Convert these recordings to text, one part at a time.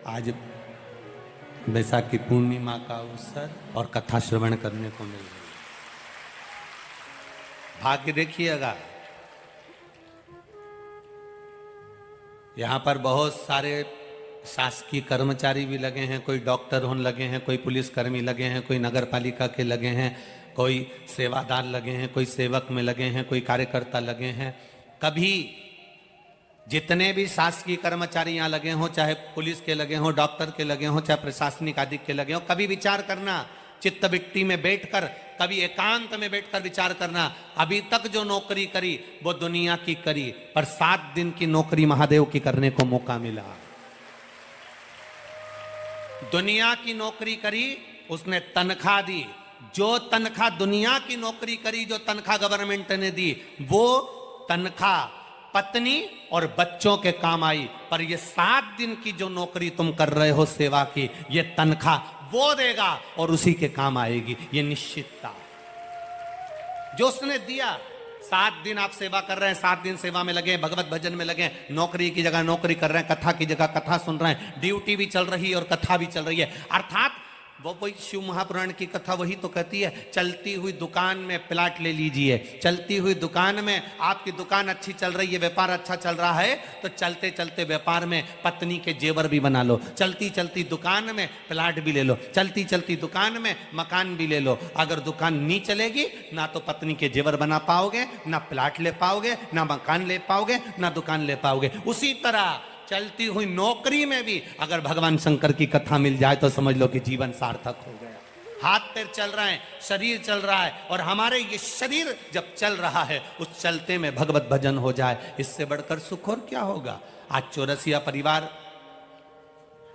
आज बैसाखी पूर्णिमा का अवसर और कथा श्रवण करने को मिल रही है। भाग्य देखिएगा, यहाँ पर बहुत सारे शासकीय कर्मचारी भी लगे हैं, कोई डॉक्टर होने लगे हैं, कोई पुलिसकर्मी लगे हैं, कोई नगर पालिका के लगे हैं, कोई सेवादार लगे हैं, कोई सेवक में लगे हैं, कोई कार्यकर्ता लगे हैं। कभी जितने भी शासकीय कर्मचारी यहाँ लगे हों, चाहे पुलिस के लगे हों, डॉक्टर के लगे हों, चाहे प्रशासनिक आदि के लगे हों, कभी विचार करना, चित्त विट्टी में बैठकर, कभी एकांत में बैठकर विचार करना, अभी तक जो नौकरी करी वो दुनिया की करी, पर 7 दिन की नौकरी महादेव की करने को मौका मिला। दुनिया की नौकरी करी, उसने तनख्वाह दी। जो तनख्वाह दुनिया की नौकरी करी, जो तनख्वाह गवर्नमेंट ने दी, वो तनख्वाह पत्नी और बच्चों के काम आई। पर ये 7 दिन की जो नौकरी तुम कर रहे हो सेवा की, ये तनख्वाह वो देगा और उसी के काम आएगी, ये निश्चितता जो उसने दिया। 7 दिन आप सेवा कर रहे हैं, 7 दिन सेवा में लगे, भगवत भजन में लगे, नौकरी की जगह नौकरी कर रहे हैं, कथा की जगह कथा सुन रहे हैं, ड्यूटी भी चल रही है और कथा भी चल रही है। अर्थात वो वही शिव महापुराण की कथा वही तो कहती है, चलती हुई दुकान में प्लाट ले लीजिए। चलती हुई दुकान में आपकी दुकान अच्छी चल रही है, व्यापार अच्छा चल रहा है, तो चलते चलते व्यापार में पत्नी के जेवर भी बना लो, चलती चलती दुकान में प्लाट भी ले लो, चलती चलती दुकान में मकान भी ले लो। अगर दुकान नहीं चलेगी, ना तो पत्नी के जेवर बना पाओगे, ना प्लाट ले पाओगे, ना मकान ले पाओगे, ना दुकान ले पाओगे। उसी तरह चलती हुई नौकरी में भी अगर भगवान शंकर की कथा मिल जाए तो समझ लो कि जीवन सार्थक हो गया। हाथ पैर चल रहे हैं, शरीर चल रहा है, और हमारे ये शरीर जब चल रहा है, उस चलते में भगवत भजन हो जाए, इससे बढ़कर सुख और क्या होगा। आज चौरसिया परिवार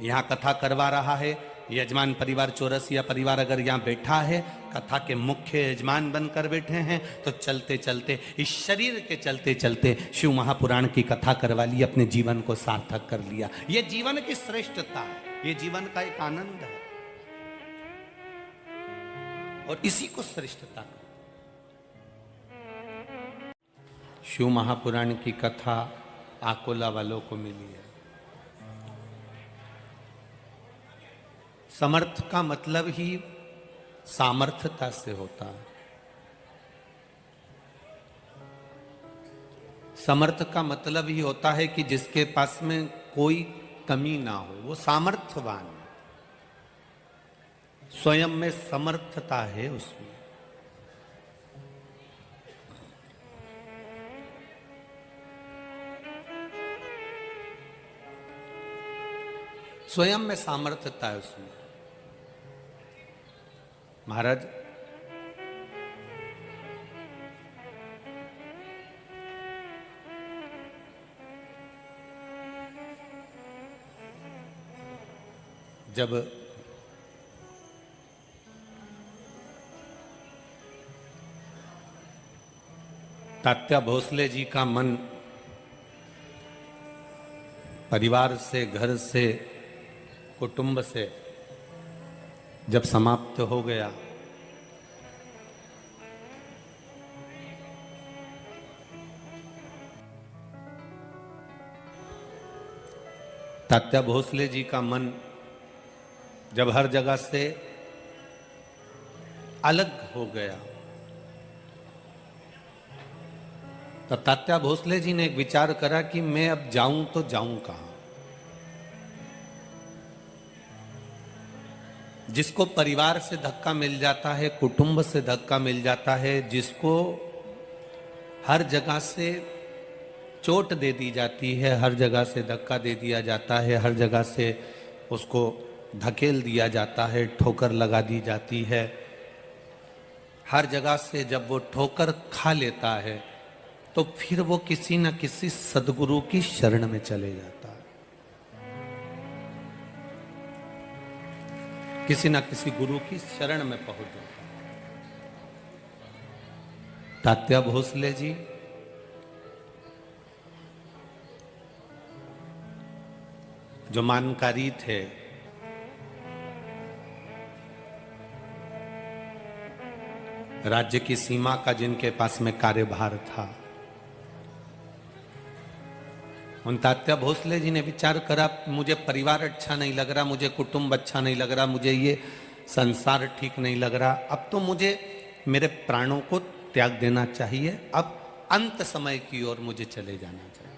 यहाँ कथा करवा रहा है, यजमान परिवार चौरसिया परिवार अगर यहाँ बैठा है, कथा के मुख्य यजमान बनकर बैठे हैं, तो चलते चलते इस शरीर के चलते चलते शिव महापुराण की कथा करवा ली, अपने जीवन को सार्थक कर लिया। ये जीवन की श्रेष्ठता है, ये जीवन का एक आनंद है, और इसी को श्रेष्ठता शिव महापुराण की कथा आकोला वालों को मिली है। समर्थ का मतलब ही सामर्थ्यता से होता है। समर्थ का मतलब ही होता है कि जिसके पास में कोई कमी ना हो, वो सामर्थ्यवान है, स्वयं में समर्थता है उसमें। स्वयं में सामर्थ्यता है उसमें। महाराज जब तात्या भोसले जी का मन परिवार से, घर से, कुटुंब से जब समाप्त हो गया, तात्या भोसले जी का मन जब हर जगह से अलग हो गया, तो तात्या भोसले जी ने एक विचार करा कि मैं अब जाऊं तो जाऊं कहां। जिसको परिवार से धक्का मिल जाता है, कुटुंब से धक्का मिल जाता है, जिसको हर जगह से चोट दे दी जाती है, हर जगह से धक्का दे दिया जाता है, हर जगह से उसको धकेल दिया जाता है, ठोकर लगा दी जाती है, हर जगह से जब वो ठोकर खा लेता है, तो फिर वो किसी न किसी सद्गुरु की शरण में चले जाता है, किसी न किसी गुरु की शरण में पहुंच जाता है। तात्या भोसले जी जो मानकारी थे, राज्य की सीमा का जिनके पास में कार्यभार था, उन तात्या भोसले जी ने विचार करा, मुझे परिवार अच्छा नहीं लग रहा, मुझे कुटुंब अच्छा नहीं लग रहा, मुझे ये संसार ठीक नहीं लग रहा, अब तो मुझे मेरे प्राणों को त्याग देना चाहिए, अब अंत समय की ओर मुझे चले जाना चाहिए।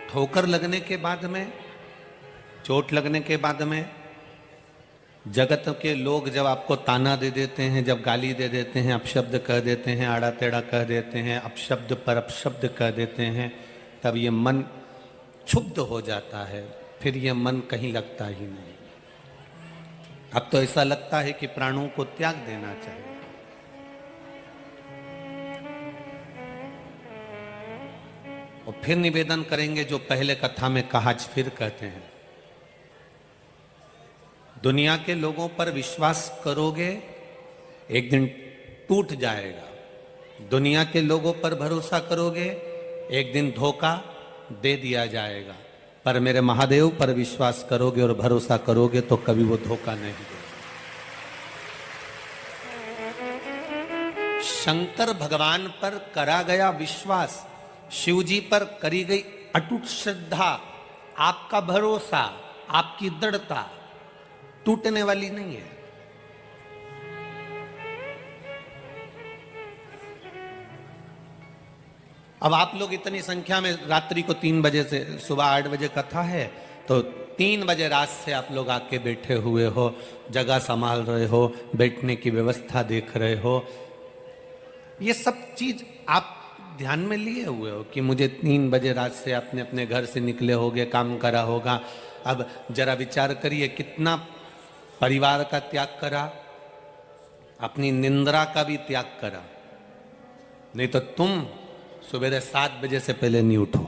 ठोकर लगने के बाद में, चोट लगने के बाद में, जगत के लोग जब आपको ताना दे देते हैं, जब गाली दे देते हैं, अपशब्द कह देते हैं, आड़ा टेढ़ा कह देते हैं, अपशब्द पर अपशब्द कह देते हैं, तब ये मन क्षुब्ध हो जाता है, फिर ये मन कहीं लगता ही नहीं। अब तो ऐसा लगता है कि प्राणों को त्याग देना चाहिए। और फिर निवेदन करेंगे जो पहले कथा में कहा, फिर कहते हैं, दुनिया के लोगों पर विश्वास करोगे एक दिन टूट जाएगा, दुनिया के लोगों पर भरोसा करोगे एक दिन धोखा दे दिया जाएगा, पर मेरे महादेव पर विश्वास करोगे और भरोसा करोगे तो कभी वो धोखा नहीं देगा। शंकर भगवान पर करा गया विश्वास, शिव जी पर करी गई अटूट श्रद्धा, आपका भरोसा, आपकी दृढ़ता टूटने वाली नहीं है। अब आप लोग इतनी संख्या में, रात्रि को 3 बजे से सुबह 8 बजे कथा है, तो 3 बजे रात से आप लोग आके बैठे हुए हो, जगह संभाल रहे हो, बैठने की व्यवस्था देख रहे हो, ये सब चीज आप ध्यान में लिए हुए हो कि मुझे 3 बजे रात से अपने अपने घर से निकले होगे, काम करा होगा। अब जरा विचार करिए, कितना परिवार का त्याग करा, अपनी निंद्रा का भी त्याग करा। नहीं तो तुम सुबह 7 बजे से पहले नहीं उठो,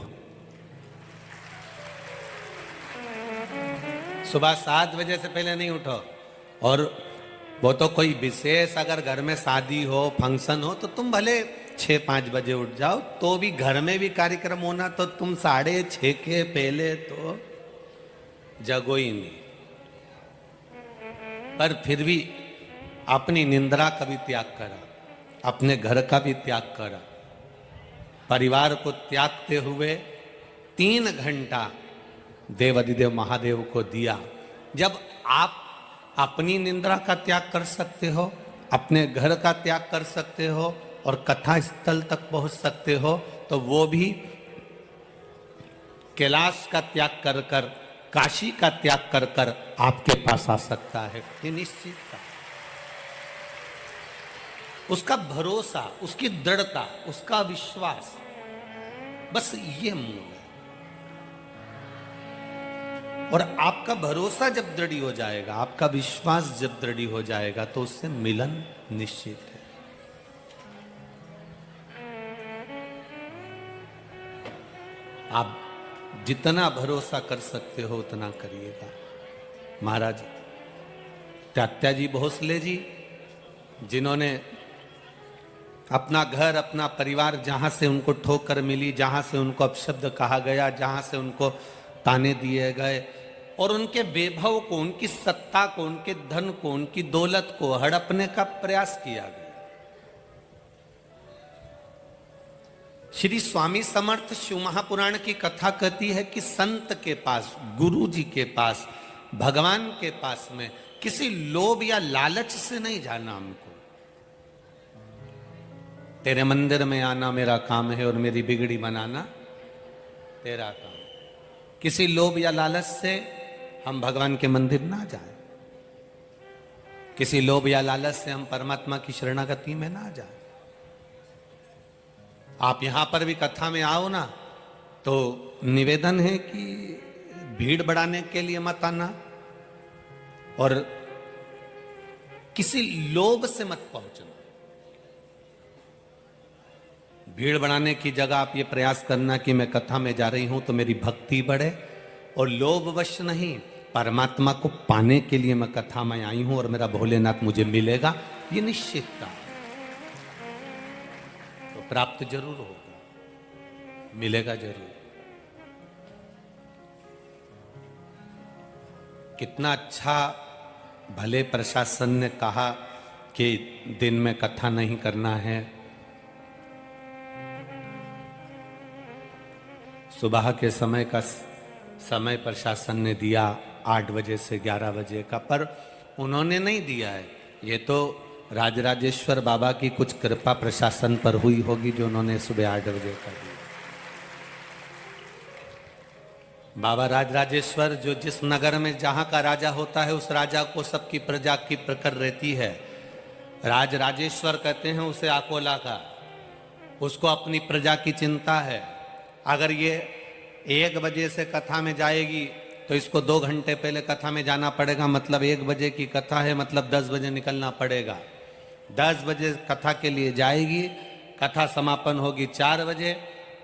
सुबह 7 बजे से पहले नहीं उठो। और वो तो कोई विशेष अगर घर में शादी हो, फंक्शन हो, तो तुम भले 6-5 बजे उठ जाओ, तो भी घर में भी कार्यक्रम होना, तो तुम 6:30 के पहले तो जगो ही नहीं। पर फिर भी अपनी निंद्रा का भी त्याग करा, अपने घर का भी त्याग करा, परिवार को त्यागते हुए 3 घंटा देवाधिदेव महादेव को दिया। जब आप अपनी निंद्रा का त्याग कर सकते हो, अपने घर का त्याग कर सकते हो और कथा स्थल तक पहुंच सकते हो, तो वो भी कैलाश का त्याग कर कर, काशी का त्याग कर कर आपके पास आ सकता है। ये निश्चित था। उसका भरोसा, उसकी दृढ़ता, उसका विश्वास, बस ये मूल है। और आपका भरोसा जब दृढ़ हो जाएगा, आपका विश्वास जब दृढ़ हो जाएगा, तो उससे मिलन निश्चित है। आप जितना भरोसा कर सकते हो उतना करिएगा। महाराज तात्या जी भोसले जी, जिन्होंने अपना घर, अपना परिवार, जहां से उनको ठोकर मिली, जहां से उनको अपशब्द कहा गया, जहां से उनको ताने दिए गए, और उनके वैभव को, उनकी सत्ता को, उनके धन को, उनकी दौलत को हड़पने का प्रयास किया गया। श्री स्वामी समर्थ शिव महापुराण की कथा कहती है कि संत के पास, गुरु जी के पास, भगवान के पास में किसी लोभ या लालच से नहीं जाना हमको। तेरे मंदिर में आना मेरा काम है और मेरी बिगड़ी बनाना तेरा काम। किसी लोभ या लालच से हम भगवान के मंदिर ना जाएं, किसी लोभ या लालच से हम परमात्मा की शरणागति में ना जाएं। आप यहां पर भी कथा में आओ ना, तो निवेदन है कि भीड़ बढ़ाने के लिए मत आना और किसी लोभ से मत पहुंचना। भीड़ बढ़ाने की जगह आप ये प्रयास करना कि मैं कथा में जा रही हूं तो मेरी भक्ति बढ़े, और लोभवश नहीं, परमात्मा को पाने के लिए मैं कथा में आई हूं और मेरा भोलेनाथ मुझे मिलेगा, ये निश्चितता तो प्राप्त जरूर होगा, मिलेगा जरूर। कितना अच्छा भले प्रशासन ने कहा कि दिन में कथा नहीं करना है, सुबह के समय का समय प्रशासन ने दिया 8 बजे से 11 बजे का, पर उन्होंने नहीं दिया है। ये तो राजराजेश्वर बाबा की कुछ कृपा प्रशासन पर हुई होगी जो उन्होंने सुबह 8 बजे का दिया। बाबा राजराजेश्वर जो जिस नगर में जहां का राजा होता है उस राजा को सबकी प्रजा की प्रखर रहती है। राजराजेश्वर कहते हैं उसे अकोला का, उसको अपनी प्रजा की चिंता है। अगर ये 1 बजे से कथा में जाएगी तो इसको 2 घंटे पहले कथा में जाना पड़ेगा, मतलब 1 बजे की कथा है, मतलब 10 बजे निकलना पड़ेगा। 10 बजे कथा के लिए जाएगी, कथा समापन होगी 4 बजे।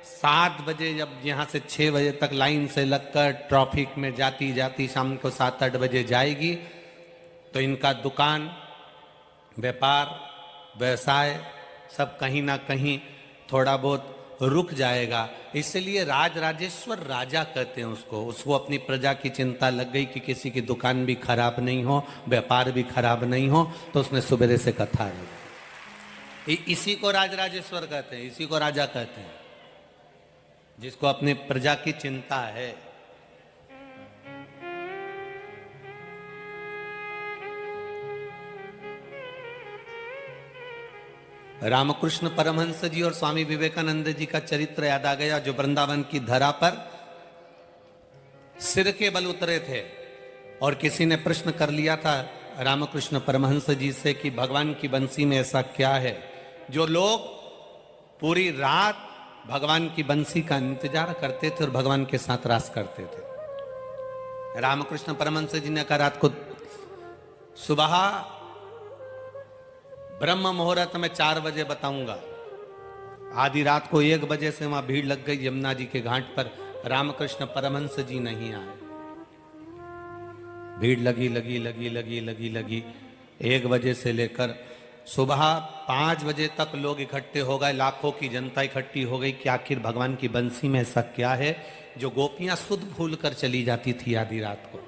7 बजे जब यहाँ से 6 बजे तक लाइन से लगकर ट्रैफिक में जाती जाती शाम को 7-8 बजे जाएगी, तो इनका दुकान, व्यापार, व्यवसाय सब कहीं ना कहीं थोड़ा बहुत रुक जाएगा। इसलिए राजराजेश्वर राजा कहते हैं उसको अपनी प्रजा की चिंता लग गई कि किसी की दुकान भी खराब नहीं हो, व्यापार भी खराब नहीं हो, तो उसने सुबह से कथा लगाई। इसी को राजराजेश्वर कहते हैं, इसी को राजा कहते हैं, जिसको अपने प्रजा की चिंता है। रामकृष्ण परमहंस जी और स्वामी विवेकानंद जी का चरित्र याद आ गया, जो वृंदावन की धरा पर सिर के बल उतरे थे और किसी ने प्रश्न कर लिया था रामकृष्ण परमहंस जी से कि भगवान की बंसी में ऐसा क्या है जो लोग पूरी रात भगवान की बंसी का इंतजार करते थे और भगवान के साथ रास करते थे। रामकृष्ण परमहंस जी ने कहा रात को सुबह ब्रह्म मुहूर्त में 4 बजे बताऊंगा। आधी रात को 1 बजे से वहां भीड़ लग गई यमुना जी के घाट पर, रामकृष्ण परमहंस जी नहीं आए। भीड़ लगी लगी लगी लगी लगी लगी 1 बजे से लेकर सुबह 5 बजे तक लोग इकट्ठे हो गए, लाखों की जनता इकट्ठी हो गई कि आखिर भगवान की बंसी में ऐसा क्या है जो गोपियां सुध भूल कर चली जाती थी आधी रात को।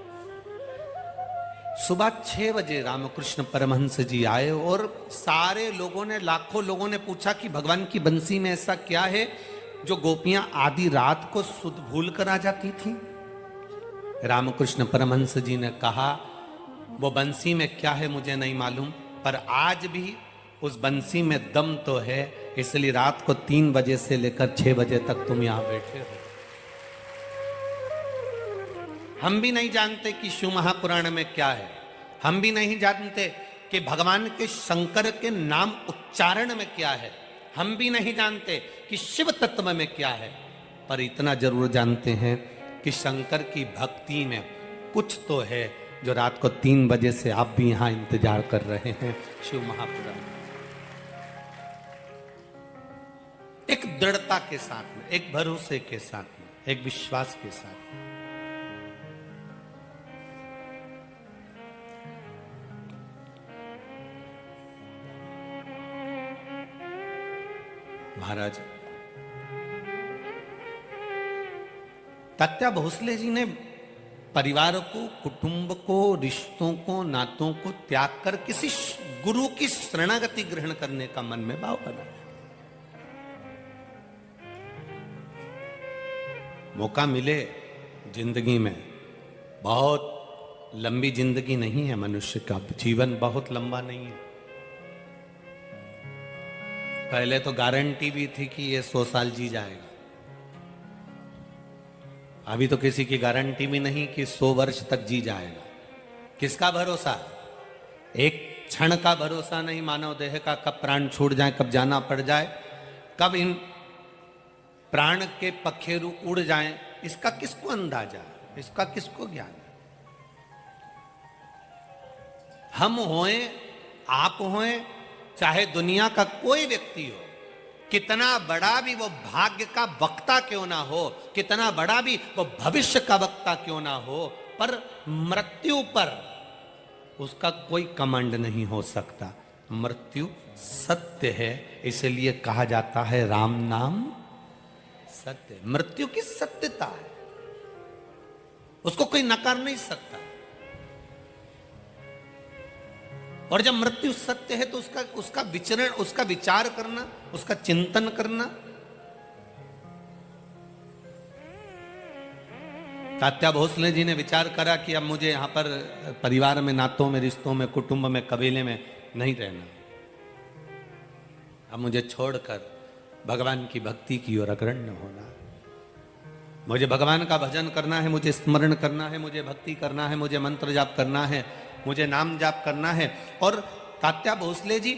सुबह 6 बजे रामकृष्ण परमहंस जी आए और सारे लोगों ने, लाखों लोगों ने पूछा कि भगवान की बंसी में ऐसा क्या है जो गोपियां आधी रात को सुध भूल कर आ जाती थी। रामकृष्ण परमहंस जी ने कहा वो बंसी में क्या है मुझे नहीं मालूम, पर आज भी उस बंसी में दम तो है, इसलिए रात को 3 बजे से लेकर 6 बजे तक तुम यहां बैठे हो। हम भी नहीं जानते कि शिव महापुराण में क्या है, हम भी नहीं जानते कि भगवान के शंकर के नाम उच्चारण में क्या है, हम भी नहीं जानते कि शिव तत्व में क्या है, पर इतना जरूर जानते हैं कि शंकर की भक्ति में कुछ तो है जो रात को 3 बजे से आप भी यहां इंतजार कर रहे हैं। शिव महापुराण एक दृढ़ता के साथ में, एक भरोसे के साथ में, एक विश्वास के साथ में। महाराज तात्या भोसले जी ने परिवार को, कुटुंब को, रिश्तों को, नातों को त्याग कर किसी गुरु की शरणागति ग्रहण करने का मन में भाव बनाया। मौका मिले जिंदगी में, बहुत लंबी जिंदगी नहीं है मनुष्य का, जीवन बहुत लंबा नहीं है। पहले तो गारंटी भी थी कि ये 100 साल जी जाएगा, अभी तो किसी की गारंटी भी नहीं कि 100 वर्ष तक जी जाएगा। किसका भरोसा? एक क्षण का भरोसा नहीं मानव देह का, कब प्राण छूट जाए, कब जाना पड़ जाए, कब इन प्राण के पखेरु उड़ जाएं, इसका किसको अंदाजा, इसका किसको ज्ञान? हम होएं, आप होएं, चाहे दुनिया का कोई व्यक्ति हो, कितना बड़ा भी वो भाग्य का वक्ता क्यों ना हो, कितना बड़ा भी वो भविष्य का वक्ता क्यों ना हो, पर मृत्यु पर उसका कोई कमांड नहीं हो सकता। मृत्यु सत्य है, इसलिए कहा जाता है राम नाम सत्य। मृत्यु की सत्यता है, उसको कोई नकार नहीं सकता। और जब मृत्यु सत्य है तो उसका विचरण, उसका विचार करना, उसका चिंतन करना तात्या भोसले जी ने विचार करा कि अब मुझे यहाँ पर परिवार में, नातों में, रिश्तों में, कुटुंब में, कबीले में नहीं रहना। अब मुझे छोड़कर भगवान की भक्ति की ओर अग्रण्य होना। मुझे भगवान का भजन करना है, मुझे स्मरण करना है, मुझे भक्ति करना है, मुझे मंत्र जाप करना है, मुझे नाम जाप करना है। और तात्या भोसले जी